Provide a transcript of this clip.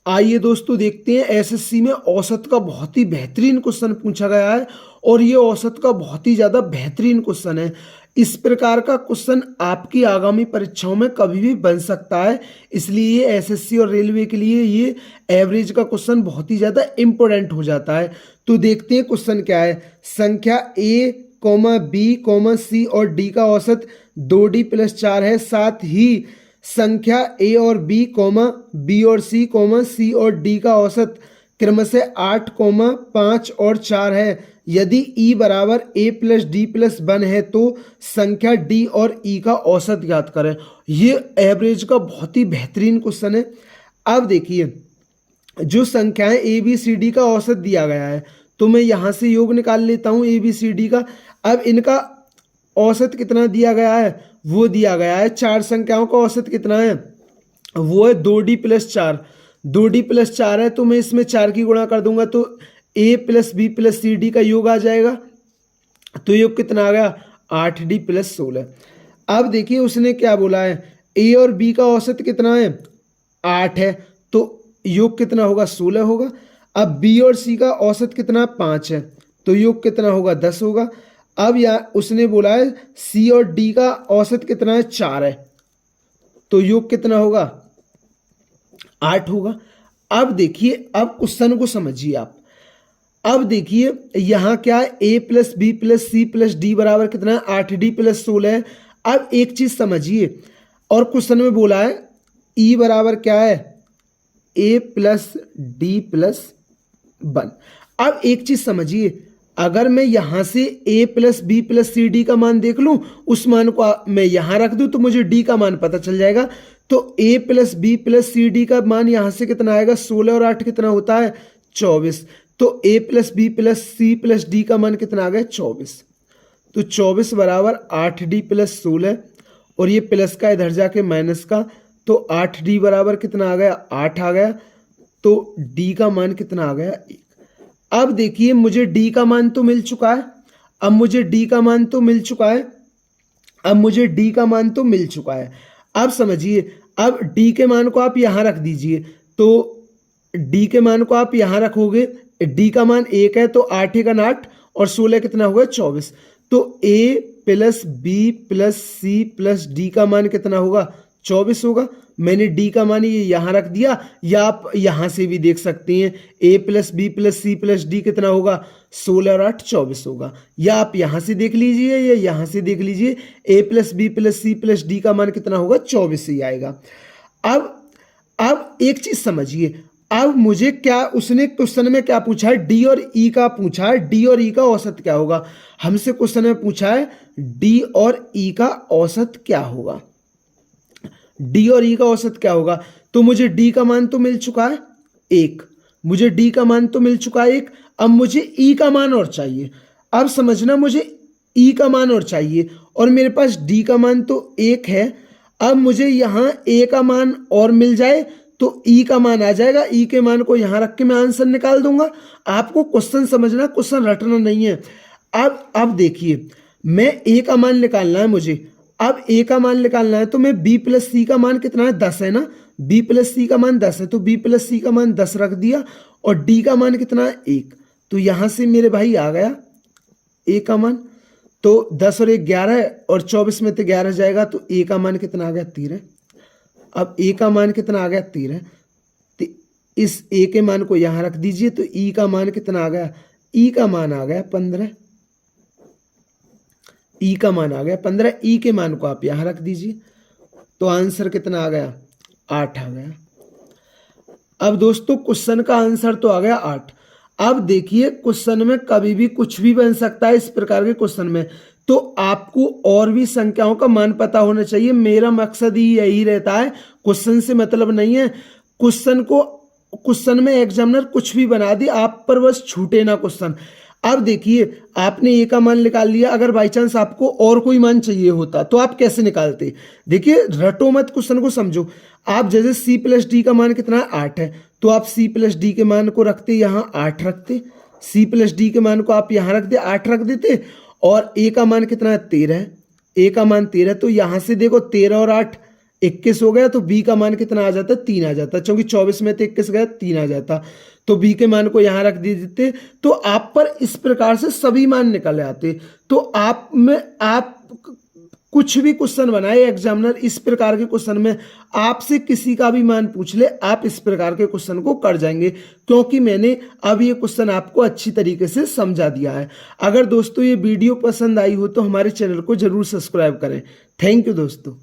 आइए दोस्तों देखते हैं एसएससी में औसत का बहुत ही बेहतरीन क्वेश्चन पूछा गया है और ये औसत का बहुत ही ज़्यादा बेहतरीन क्वेश्चन है। इस प्रकार का क्वेश्चन आपकी आगामी परीक्षाओं में कभी भी बन सकता है, इसलिए ये एसएससी और रेलवे के लिए ये एवरेज का क्वेश्चन बहुत ही ज़्यादा इम्पोर्टेंट हो जाता है। तो देखते हैं क्वेश्चन क्या है। संख्या ए कॉमा बी कॉमा सी और डी का औसत 2d + 4 है। साथ ही संख्या ए और बी कॉमा बी और सी और डी का औसत क्रमशः 8 5 और 4 है। यदि ई बराबर ए प्लस डी प्लस 1 है तो संख्या डी और ई का औसत ज्ञात करें। ये एवरेज का बहुत ही बेहतरीन क्वेश्चन है। अब देखिए, जो संख्याएं ए बी सी डी का औसत दिया गया है तो मैं यहाँ से योग निकाल लेता हूँ ए बी सी डी का। अब इनका औसत कितना दिया गया है, वो दिया गया है 4 संख्याओं का औसत कितना है, वो है 2d + 4। 2d + 4 है तो मैं इसमें 4 की गुणा कर दूंगा तो a + b + c d का योग आ जाएगा। तो योग कितना आ गया 8d + 16। अब देखिए उसने क्या बोला है, a और b का औसत कितना है 8 है तो योग कितना होगा 16 होगा। अब b और c का औसत कितना 5 है तो योग कितना होगा 10 होगा। अब यहाँ उसने बोला है सी और डी का औसत कितना है 4 है तो योग कितना होगा 8 होगा। अब देखिए, अब क्वेश्चन को समझिए आप। अब देखिए यहाँ क्या है a + b + c + d बराबर कितना है 8d + 16 है। अब एक चीज समझिए, और क्वेश्चन में बोला है e बराबर क्या है a + d + 1। अब एक चीज समझिए, अगर मैं यहां से a + b + c d का मान देख लूं, उस मान को मैं यहां रख दूं तो मुझे d का मान पता चल जाएगा। तो a + b + c d का मान यहां से कितना आएगा 16 और 8 कितना होता है 24। तो a + b + c + d का मान कितना आ गया 24। तो 24 बराबर 8d + 16 और ये प्लस का इधर जाके माइनस का, तो 8d बराबर कितना आ गया 8 आ गया। तो d का मान कितना आ गया 1। अब देखिए मुझे d का मान तो मिल चुका है। अब मुझे d का मान तो मिल चुका है। अब समझिए, अब d के मान को आप यहां रख दीजिए तो d के मान को आप यहां रखोगे, d का मान 1 है तो 8 × 8 और 16 कितना होगा 24। तो a + b + c + d का मान कितना होगा 24 होगा। मैंने d का मान ये यहां रख दिया, या आप यहां से भी देख सकते हैं a + b + c + d कितना होगा 16 और 8 24 होगा। या आप यहां से देख लीजिए या यहां से देख लीजिए, a + b + c + d का मान कितना होगा 24 ही आएगा। अब एक चीज समझिए, अब मुझे क्या उसने क्वेश्चन में क्या पूछा है d और e का पूछा है, d और e का औसत क्या होगा। हमसे क्वेश्चन में पूछा है d और e का औसत क्या होगा, d और e का औसत क्या होगा। तो मुझे d का मान तो मिल चुका है 1, मुझे d का मान तो मिल चुका है 1। अब मुझे e का मान और चाहिए। अब समझना, मुझे e का मान और चाहिए और मेरे पास d का मान तो 1 है। अब मुझे यहाँ a का मान और मिल जाए तो e का मान आ जाएगा। e के मान को यहाँ रख के मैं आंसर निकाल दूंगा। आपको क्वेश्चन समझना, क्वेश्चन रटना नहीं है। अब देखिए, मैं a का मान निकालना है मुझे। अब a का मान निकालना है तो मैं b + c का मान कितना है 10 है ना, b + c का मान 10 है तो b + c का मान 10 रख दिया और d का मान कितना है 1। तो यहां से मेरे भाई आ गया a का मान। तो 10 और 1 11 है और 24 में तो 11 जाएगा तो a का मान कितना आ गया 13। अब a का मान कितना आ गया 13, तो इस a के मान को यहां रख दीजिए तो e का मान कितना आ गया, e का मान आ गया 15। ई का मान आ गया 15, ई के मान को आप यहां रख दीजिए तो आंसर कितना आ गया 8 आ गया। अब दोस्तों क्वेश्चन का आंसर तो आ गया 8। अब देखिए, क्वेश्चन में कभी भी कुछ भी बन सकता है। इस प्रकार के क्वेश्चन में तो आपको और भी संख्याओं का मान पता होना चाहिए। मेरा मकसद ही यही रहता है, क्वेश्चन से मतलब नहीं है। क्वेश्चन में एग्जामिनर कुछ भी बना दे, आप पर बस छूटे ना क्वेश्चन। अब देखिए, आपने ए का मान निकाल लिया, अगर बाई चांस आपको और कोई मान चाहिए होता तो आप कैसे निकालते। देखिए रटो मत, क्वेश्चन को समझो। आप जैसे c + d का मान कितना है 8 है तो आप c + d के मान को रखते यहाँ 8 रखते, c + d के मान को आप यहाँ रख दे 8 रख देते। और a का मान कितना है 13 है, a का मान 13 तो यहाँ से देखो 13 और 8 21 हो गया तो b का मान कितना आ जाता, 3 आ जाता, क्योंकि 24 में तो 21 गया 3 आ जाता, तो b के मान को यहाँ रख देते। तो आप पर इस प्रकार से सभी मान निकल आते। तो आप कुछ भी क्वेश्चन बनाए, एग्जामिनर इस प्रकार के क्वेश्चन में आपसे किसी का भी मान पूछ ले, आप इस प्रकार के क्वेश्चन को कर जाएंगे, क्योंकि मैंने अब ये क्वेश्चन आपको अच्छी तरीके से समझा दिया है। अगर दोस्तों ये वीडियो पसंद आई हो तो हमारे चैनल को जरूर सब्सक्राइब करें। थैंक यू दोस्तों।